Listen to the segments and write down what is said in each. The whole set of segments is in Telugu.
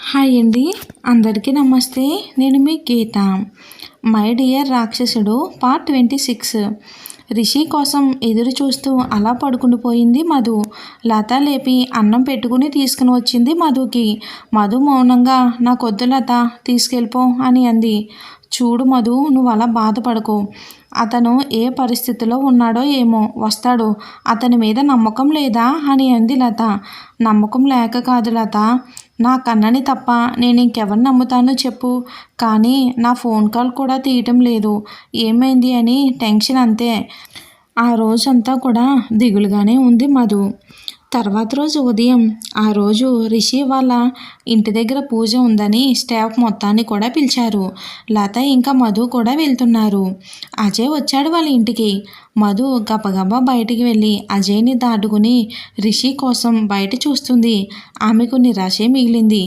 హాయ్ అండి. అందరికీ నమస్తే. నేను మీ గీత. మై డియర్ రాక్షసుడు పార్ట్ 26. రిషి కోసం ఎదురు చూస్తూ అలా పడుకుండిపోయింది మధు. లత లేపి అన్నం పెట్టుకుని తీసుకుని వచ్చింది మధుకి. మధు మౌనంగా నాకొద్దు లత, తీసుకెళ్ళిపో అని అంది. చూడు మధు, నువ్వు అలా బాధపడకు. అతను ఏ పరిస్థితిలో ఉన్నాడో ఏమో, వస్తాడు. అతని మీద నమ్మకం లేదా అని అంది లత. నమ్మకం లేక కాదు లత, నా కన్నని తప్ప నేను ఇంకెవరిని నమ్ముతానో చెప్పు. కానీ నా ఫోన్ కాల్ కూడా తీయటం లేదు. ఏమైంది అని టెన్షన్ అంతే. ఆ రోజంతా కూడా దిగులుగానే ఉంది మధు. తర్వాత రోజు ఉదయం, ఆ రోజు రిషి వాళ్ళ ఇంటి దగ్గర పూజ ఉందని స్టాఫ్ మొత్తాన్ని కూడా పిలిచారు. లత ఇంకా మధు కూడా వెళ్తున్నారు. అజయ్ వచ్చాడు వాళ్ళ ఇంటికి. మధు గబగబా బయటికి వెళ్ళి అజయ్ని దాటుకుని రిషి కోసం బయట చూస్తుంది. ఆమెకు నిరాశే మిగిలింది.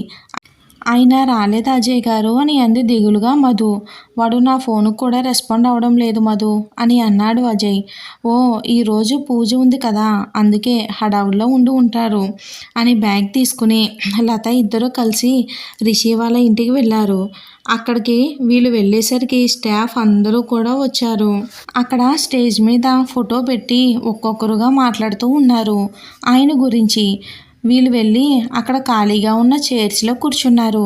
ఆయన రాలేదు అజయ్ గారు అని అంది దిగులుగా మధు. వాడు నా ఫోన్కు కూడా రెస్పాండ్ అవ్వడం లేదు మధు అని అన్నాడు అజయ్. ఓ, ఈరోజు పూజ ఉంది కదా, అందుకే హడావుల్లో ఉండి ఉంటారు అని బ్యాగ్ తీసుకుని లత ఇద్దరు కలిసి రిషి వాళ్ళ ఇంటికి వెళ్ళారు. అక్కడికి వీళ్ళు వెళ్ళేసరికి స్టాఫ్ అందరూ కూడా వచ్చారు. అక్కడ స్టేజ్ మీద ఫోటో పెట్టి ఒక్కొక్కరుగా మాట్లాడుతూ ఉన్నారు ఆయన గురించి. వీళ్ళు వెళ్ళి అక్కడ ఖాళీగా ఉన్న చైర్స్లో కూర్చున్నారు.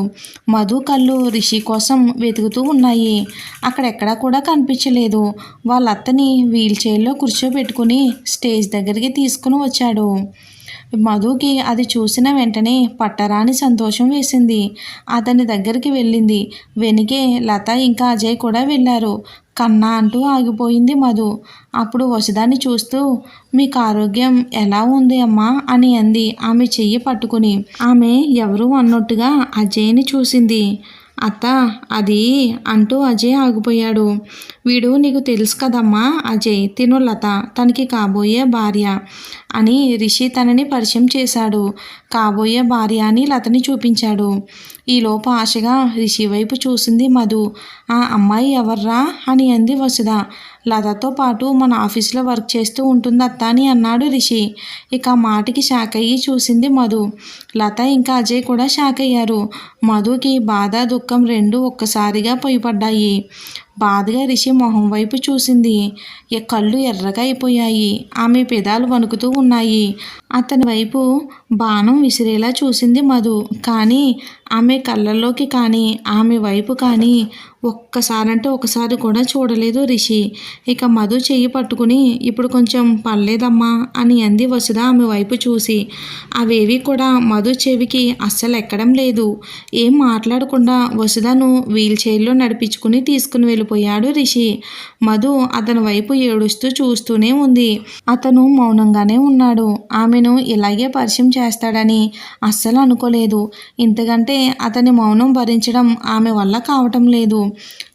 మధు కళ్ళు రిషి కోసం వెతుకుతూ ఉన్నాయి. అక్కడెక్కడా కూడా కనిపించలేదు. వాళ్ళ అత్తని వీల్ చైర్లో కూర్చోబెట్టుకుని స్టేజ్ దగ్గరికి తీసుకుని వచ్చాడు. మధుకి అది చూసిన వెంటనే పట్టరాని సంతోషం వేసింది. అతని దగ్గరికి వెళ్ళింది. వెనుకే లత ఇంకా అజయ్ కూడా వెళ్ళారు. కన్నా అంటూ ఆగిపోయింది మధు. అప్పుడు వసుదాన్ని చూస్తూ, మీకు ఆరోగ్యం ఎలా ఉంది అమ్మా అని అంది ఆమె చెయ్యి పట్టుకుని. ఆమె ఎవరు అన్నట్టుగా అజయ్ని చూసింది. అత్త, అది అంటూ అజయ్ ఆగిపోయాడు. వీడు నీకు తెలుసు కదమ్మా అజయ్, తిను లత, తనకి కాబోయే భార్య అని రిషి తనని పరిచయం చేశాడు. కాబోయే భార్య అని లతని చూపించాడు. ఈలోపు ఆశగా రిషి వైపు చూసింది మధు. ఆ అమ్మాయి ఎవర్రా అని అంది వసుధ. లతతో పాటు మన ఆఫీస్లో వర్క్ చేస్తూ ఉంటుంది అత్త అని అన్నాడు రిషి. ఇక మాటకి షాక్ అయ్యి చూసింది మధు. లత ఇంకా అజయ్ కూడా షాక్ అయ్యారు. మధుకి బాధ దుఃఖం రెండూ ఒక్కసారిగా పొయ్యిపడ్డాయి. బాధగా రిషి మొహం వైపు చూసింది. కళ్ళు ఎర్రగా అయిపోయాయి. ఆమె పెదాలు వణుకుతూ ఉన్నాయి. అతని వైపు బాణం విసిరేలా చూసింది మధు. కానీ ఆమె కళ్ళల్లోకి కానీ ఆమె వైపు కానీ ఒక్కసారంటే ఒకసారి కూడా చూడలేదు రిషి. ఇక మధు చెయ్యి పట్టుకుని, ఇప్పుడు కొంచెం పర్లేదమ్మా అని అంది వసుధ ఆమె వైపు చూసి. అవేవి కూడా మధు చెవికి అస్సలు ఎక్కడం లేదు. ఏం మాట్లాడకుండా వసుధను వీల్ చైర్లో నడిపించుకుని తీసుకుని వెళ్ళిపోయాడు రిషి. మధు అతని వైపు ఏడుస్తూ చూస్తూనే ఉంది. అతను మౌనంగానే ఉన్నాడు. ఆమెను ఇలాగే పరిచయం చేస్తాడని అస్సలు అనుకోలేదు. ఇంతకంటే అతని మౌనం భరించడం ఆమె వల్ల కావటం లేదు.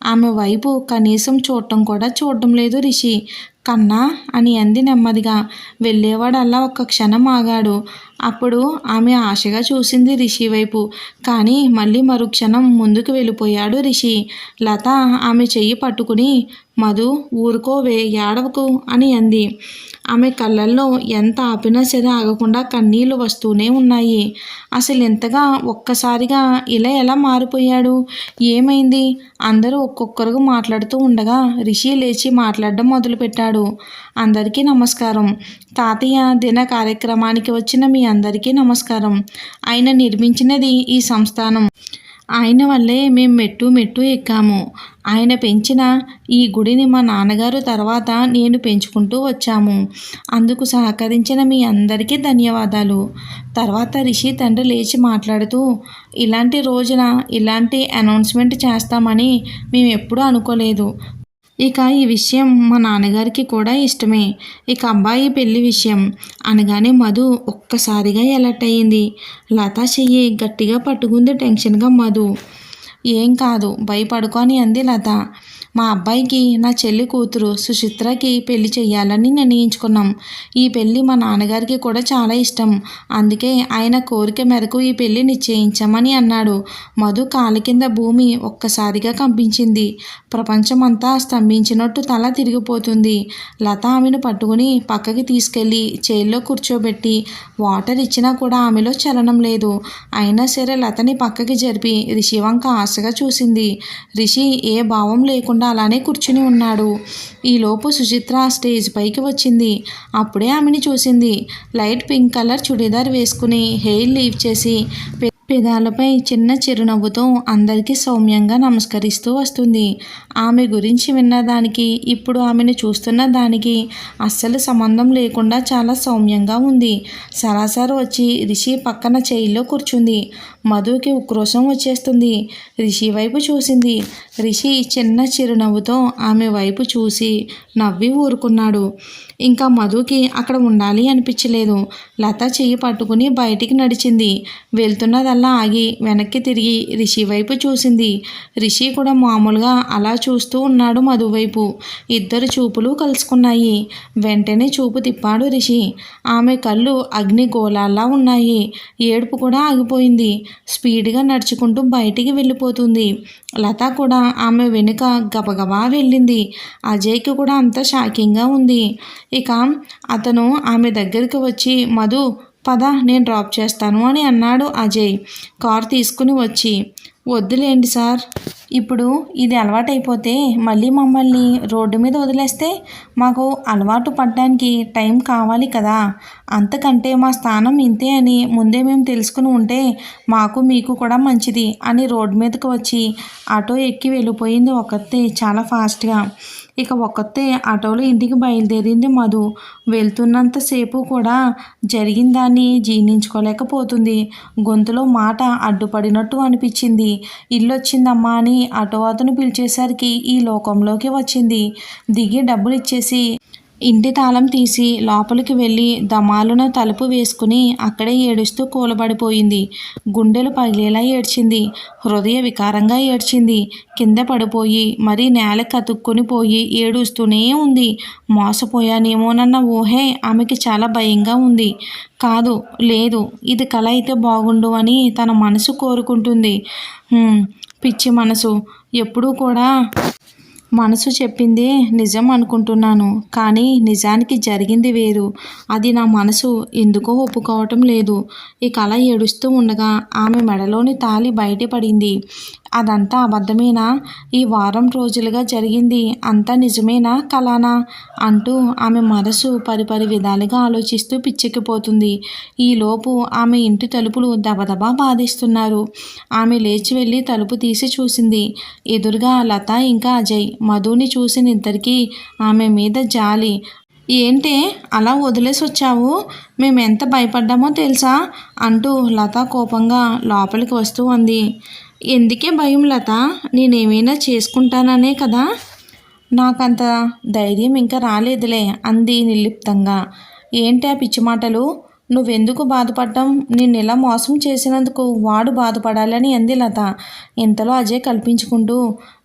ఆమె వైపు కనీసం చూడటం లేదు రిషి. కన్నా అని అంది నెమ్మదిగా. వెళ్ళేవాడల్లా ఒక్క క్షణం ఆగాడు. అప్పుడు ఆమె ఆశగా చూసింది రిషి వైపు. కానీ మళ్ళీ మరుక్షణం ముందుకు వెళ్ళిపోయాడు రిషి. లత ఆమె చెయ్యి పట్టుకుని, మధు ఊరుకోవే, ఏడవకు అని అంది. ఆమె కళ్ళల్లో ఎంత ఆపినా సరే ఆగకుండా కన్నీళ్లు వస్తూనే ఉన్నాయి. అసలు ఎంతగా ఒక్కసారిగా ఇలా ఎలా మారిపోయాడు? ఏమైంది? అందరూ ఒక్కొక్కరుగా మాట్లాడుతూ ఉండగా రిషి లేచి మాట్లాడడం మొదలుపెట్టాడు. అందరికీ నమస్కారం. తాతయ్య దిన కార్యక్రమానికి వచ్చిన మీ అందరికీ నమస్కారం. ఆయన నిర్మించినది ఈ సంస్థానం. ఆయన వల్లే మేము మెట్టు ఎక్కాము. ఆయన పెంచిన ఈ గుడిని మా నాన్నగారు తర్వాత నేను పెంచుకుంటూ వచ్చాము. అందుకు సహకరించిన మీ అందరికీ ధన్యవాదాలు. తర్వాత రిషి తండ్రి లేచి మాట్లాడుతూ, ఇలాంటి రోజున ఇలాంటి అనౌన్స్మెంట్ చేస్తామని మేము ఎప్పుడూ అనుకోలేదు. ఇక ఈ విషయం మా నాన్నగారికి కూడా ఇష్టమే. ఇక అబ్బాయి పెళ్లి విషయం అనగానే మధు ఒక్కసారిగా ఎలర్ట్ అయ్యింది. లత చెయ్యి గట్టిగా పట్టుకుంది టెన్షన్గా మధు. ఏం కాదు భయపడుకో అని అంది లత. మా అబ్బాయికి నా చెల్లి కూతురు సుచిత్రకి పెళ్లి చెయ్యాలని నిర్ణయించుకున్నాం. ఈ పెళ్లి మా నాన్నగారికి కూడా చాలా ఇష్టం. అందుకే ఆయన కోరిక మేరకు ఈ పెళ్లి నిశ్చయించామని అన్నాడు. మధు కాలి కింద భూమి ఒక్కసారిగా కంపించింది. ప్రపంచమంతా స్తంభించినట్టు తల తిరిగిపోతుంది. లత ఆమెను పట్టుకుని పక్కకి తీసుకెళ్ళి చైర్లో కూర్చోబెట్టి వాటర్ ఇచ్చినా కూడా ఆమెలో చలనం లేదు. అయినా సరే లతని పక్కకి జరిపి రిషి వంక ఆశగా చూసింది. రిషి ఏ భావం లేకుండా అలానే కూర్చుని ఉన్నాడు. ఈలోపు సుచిత్ర స్టేజ్ పైకి వచ్చింది. అప్పుడే ఆమెని చూసింది. లైట్ పింక్ కలర్ చుడీదార్ వేసుకుని హెయిర్ లీవ్ చేసి పెదాలపై చిన్న చిరునవ్వుతో అందరికీ సౌమ్యంగా నమస్కరిస్తూ వస్తుంది. ఆమె గురించి విన్నదానికి ఇప్పుడు ఆమెను చూస్తున్న దానికి అస్సలు సంబంధం లేకుండా చాలా సౌమ్యంగా ఉంది. సరాసరి వచ్చి రిషి పక్కన చైర్లో కూర్చుంది. మధుకి ఉక్రోషం వచ్చేస్తుంది. రిషి వైపు చూసింది. రిషి చిన్న చిరునవ్వుతో ఆమె వైపు చూసి నవ్వి ఊరుకున్నాడు. ఇంకా మధుకి అక్కడ ఉండాలి అనిపించలేదు. లత చెయ్యి పట్టుకుని బయటికి నడిచింది. వెళ్తున్నదల్లా ఆగి వెనక్కి తిరిగి రిషి వైపు చూసింది. రిషి కూడా మామూలుగా అలా చూస్తూ ఉన్నాడు మధు వైపు. ఇద్దరు చూపులు కలుసుకున్నాయి. వెంటనే చూపు తిప్పాడు రిషి. ఆమె కళ్ళు అగ్నిగోళాల్లా ఉన్నాయి. ఏడుపు కూడా ఆగిపోయింది. స్పీడ్గా నడుచుకుంటూ బయటికి వెళ్ళిపోతుంది. లత కూడా ఆమె వెనుక గబగబా వెళ్ళింది. అజయ్కి కూడా అంత షాకింగ్గా ఉంది. ఇక అతను ఆమె దగ్గరికి వచ్చి మధు పద నేను డ్రాప్ చేస్తాను అని అన్నాడు అజయ్ కార్ తీసుకుని వచ్చి. వద్దులేండి సార్, ఇప్పుడు ఇది అలవాటైపోతే మళ్ళీ మమ్మల్ని రోడ్డు మీద వదిలేస్తే మాకు అలవాటు పడడానికి టైం కావాలి కదా. అంతకంటే మా స్థానం ఇంతే అని ముందే మేము తెలుసుకుని ఉంటే మాకు మీకు కూడా మంచిది అని రోడ్డు మీదకి వచ్చి ఆటో ఎక్కి వెళ్ళిపోయింది ఒక్కతే చాలా ఫాస్ట్గా. ఇక ఒక్కతే ఆటోలో ఇంటికి బయలుదేరింది మధు. వెళ్తున్నంతసేపు కూడా జరిగిన దాన్ని జీర్ణించుకోలేకపోతుంది. గొంతులో మాట అడ్డుపడినట్టు అనిపించింది. ఇల్లొచ్చిందమ్మా అని ఆటో అతను పిలిచేసరికి ఈ లోకంలోకి వచ్చింది. దిగి డబ్బులు ఇచ్చేసి ఇంటి తాళం తీసి లోపలికి వెళ్ళి దమాలున తలుపు వేసుకుని అక్కడే ఏడుస్తూ కూలబడిపోయింది. గుండెలు పగిలేలా ఏడ్చింది. హృదయ వికారంగా ఏడ్చింది. కింద పడిపోయి మరీ నేల కతుక్కుని పోయి ఏడుస్తూనే ఉంది. మోసపోయానేమోనన్న ఊహే ఆమెకి చాలా భయంగా ఉంది. కాదు, లేదు, ఇది కల అయితే బాగుండు అని తన మనసు కోరుకుంటుంది. పిచ్చి మనసు. ఎప్పుడూ కూడా మనసు చెప్పిందే నిజం అనుకుంటున్నాను, కానీ నిజానికి జరిగింది వేరు. అది నా మనసు ఎందుకో ఒప్పుకోవటం లేదు. ఈ కళ ఏడుస్తూ ఉండగా ఆమె మెడలోని తాళి బయటపడింది. అదంతా అబద్ధమేనా? ఈ వారం రోజులుగా జరిగింది అంతా నిజమేనా కలానా అంటూ ఆమె మనసు పరిపరి విధాలుగా ఆలోచిస్తూ పిచ్చెక్కిపోతుంది. ఈలోపు ఆమె ఇంటి తలుపులు దబదబా బాధిస్తున్నారు. ఆమె లేచి వెళ్ళి తలుపు తీసి చూసింది. ఎదురుగా లత ఇంకా అజయ్. మధుని చూసిన ఇద్దరికీ ఆమె మీద జాలి. ఏంటే అలా వదిలేసి వచ్చావు? మేమెంత భయపడ్డామో తెలుసా అంటూ లత కోపంగా లోపలికి వస్తూ ఉంది. ఎందుకే భయం లత? నేనేమైనా చేసుకుంటాననే కదా. నాకంత ధైర్యం ఇంకా రాలేదులే అంది నిర్లిప్తంగా. ఏంటి ఆ పిచ్చి మాటలు? నువ్వెందుకు బాధపడ్డం? నిన్నెలా మోసం చేసినందుకు వాడు బాధపడాలని అంది లత. ఇంతలో అజయ్ కల్పించుకుంటూ,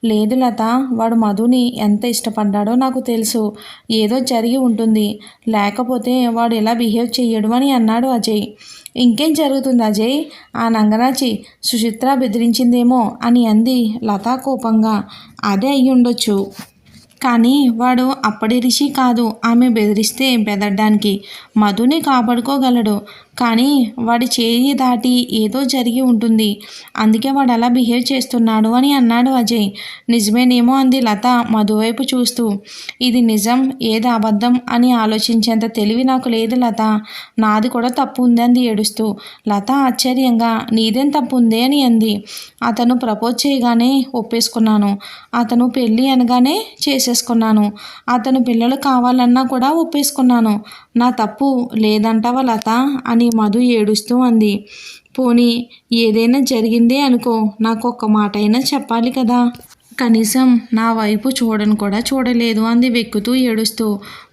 లేదు లత, వాడు మధుని ఎంత ఇష్టపడ్డాడో నాకు తెలుసు. ఏదో జరిగి ఉంటుంది, లేకపోతే వాడు ఎలా బిహేవ్ చెయ్యడు అని అన్నాడు అజయ్. ఇంకేం జరుగుతుంది అజయ్? ఆ నంగనాచి సుచిత్ర బెదిరించిందేమో అని అంది లత కోపంగా. అదే అయ్యి ఉండొచ్చు, కానీ వాడు అప్పటి రిషి కాదు ఆమె బెదిరిస్తే బెదరడానికి. మధుని కాపాడుకోగలడు, కానీ వాడి చేయి దాటి ఏదో జరిగి ఉంటుంది. అందుకే వాడు అలా బిహేవ్ చేస్తున్నాడు అని అన్నాడు అజయ్. నిజమేనేమో అంది లత మధు వైపు చూస్తూ. ఇది నిజం ఏది అబద్ధం అని ఆలోచించేంత తెలివి నాకు లేదు లత. నాది కూడా తప్పు ఉంది అంది ఏడుస్తూ. లత ఆశ్చర్యంగా, నీదేం తప్పు ఉంది అని అంది. అతను ప్రపోజ్ చేయగానే ఒప్పేసుకున్నాను. అతను పెళ్ళి అనగానే చేసేసుకున్నాను. అతను పిల్లలు కావాలన్నా కూడా ఒప్పేసుకున్నాను. నా తప్పు లేదంటావా లత అని మధు ఏడుస్తూ అంది. పోనీ ఏదైనా జరిగిందే అనుకో, నాకు ఒక్క మాట అయినా చెప్పాలి కదా. కనీసం నా వైపు చూడను కూడా చూడలేదు అంది వెక్కుతూ ఏడుస్తూ.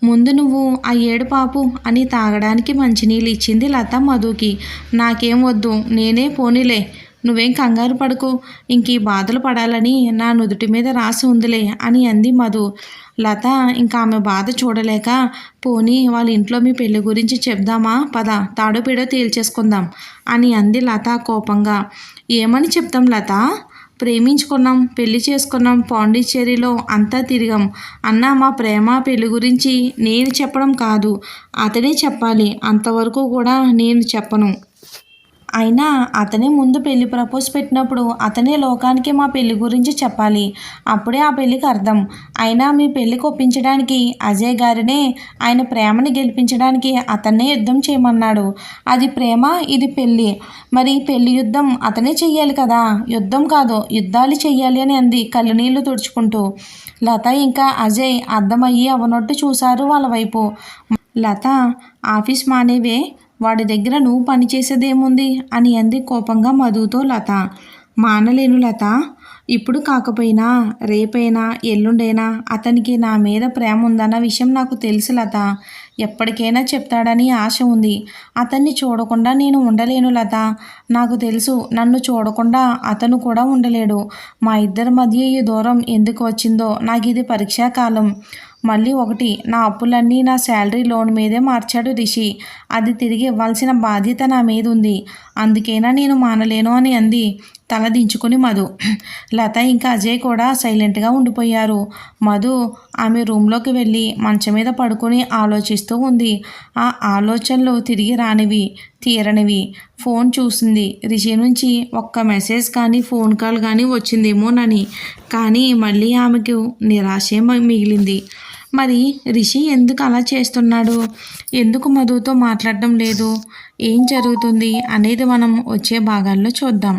ముందు నువ్వు ఆ ఏడు పాపు అని తాగడానికి మంచినీళ్ళు ఇచ్చింది లత మధుకి. నాకేం వద్దు, నేనే పోనీలే నువ్వేం కంగారు పడకు, ఇంక ఈ బాధలు పడాలని నా నుదుటి మీద రాసి ఉందిలే అని అంది మధు. లత ఇంకా ఆమె బాధ చూడలేక, పోనీ వాళ్ళ ఇంట్లో మీ పెళ్లి గురించి చెప్దామా, పద తాడో పేడో తేల్చేసుకుందాం అని అంది లత కోపంగా. ఏమని చెప్తాం లత, ప్రేమించుకున్నాం, పెళ్లి చేసుకున్నాం, పాండిచ్చేరిలో అంతా తిరిగాం అన్న, మా ప్రేమ పెళ్లి గురించి నేను చెప్పడం కాదు, అతడే చెప్పాలి. అంతవరకు కూడా నేను చెప్పను. అయినా అతనే ముందు పెళ్లి ప్రపోజ్ పెట్టినప్పుడు అతనే లోకానికి మా పెళ్లి గురించి చెప్పాలి. అప్పుడే ఆ పెళ్లికి అర్థం. అయినా మీ పెళ్లికి ఒప్పించడానికి అజయ్ గారినే, ఆయన ప్రేమని గెలిపించడానికి అతన్నే యుద్ధం చేయమన్నాడు. అది ప్రేమ, ఇది పెళ్ళి. మరి పెళ్లి యుద్ధం అతనే చెయ్యాలి కదా, యుద్ధం కాదు యుద్ధాలు చెయ్యాలి అని అంది కళ్ళనీళ్లు తుడుచుకుంటూ. లత ఇంకా అజయ్ అర్థమయ్యి అవనొట్టు చూశారు వాళ్ళ వైపు. లత, ఆఫీస్ మానేవే, వాడి దగ్గర నువ్వు పని చేసేదేముంది అని అంది కోపంగా మధుతో లత. మానలేను లత, ఇప్పుడు కాకపోయినా రేపైనా ఎల్లుండైనా అతనికి నా మీద ప్రేమ ఉందన్న విషయం నాకు తెలుసు లత. ఎప్పటికైనా చెప్తాడని ఆశ ఉంది. అతన్ని చూడకుండా నేను ఉండలేను లత. నాకు తెలుసు, నన్ను చూడకుండా అతను కూడా ఉండలేడు. మా ఇద్దరి మధ్య ఈ దూరం ఎందుకు వచ్చిందో నాకు ఇది పరీక్షాకాలం. మళ్ళీ ఒకటి, నా అప్పులన్నీ నా శాలరీ లోన్ మీదే మార్చాడు రిషి. అది తిరిగి ఇవ్వాల్సిన బాధ్యత నా మీద ఉంది. అందుకేనా నేను మానలేను అని అంది తల దించుకుని మధు. లత ఇంకా అజయ్ కూడా సైలెంట్గా ఉండిపోయారు. మధు ఆమె రూమ్లోకి వెళ్ళి మంచం మీద పడుకొని ఆలోచిస్తూ ఉంది. ఆ ఆలోచనలు తిరిగి రానివి, తీరనివి. ఫోన్ చూసింది. రిషి నుంచి ఒక్క మెసేజ్ కానీ ఫోన్ కాల్ కానీ వచ్చిందేమోనని. కానీ మళ్ళీ ఆమెకు నిరాశే మిగిలింది. మరి రిషి ఎందుకు అలా చేస్తున్నాడు, ఎందుకు మధుతో మాట్లాడడం లేదు, ఏం జరుగుతుంది అనేది మనం వచ్చే భాగాల్లో చూద్దాం.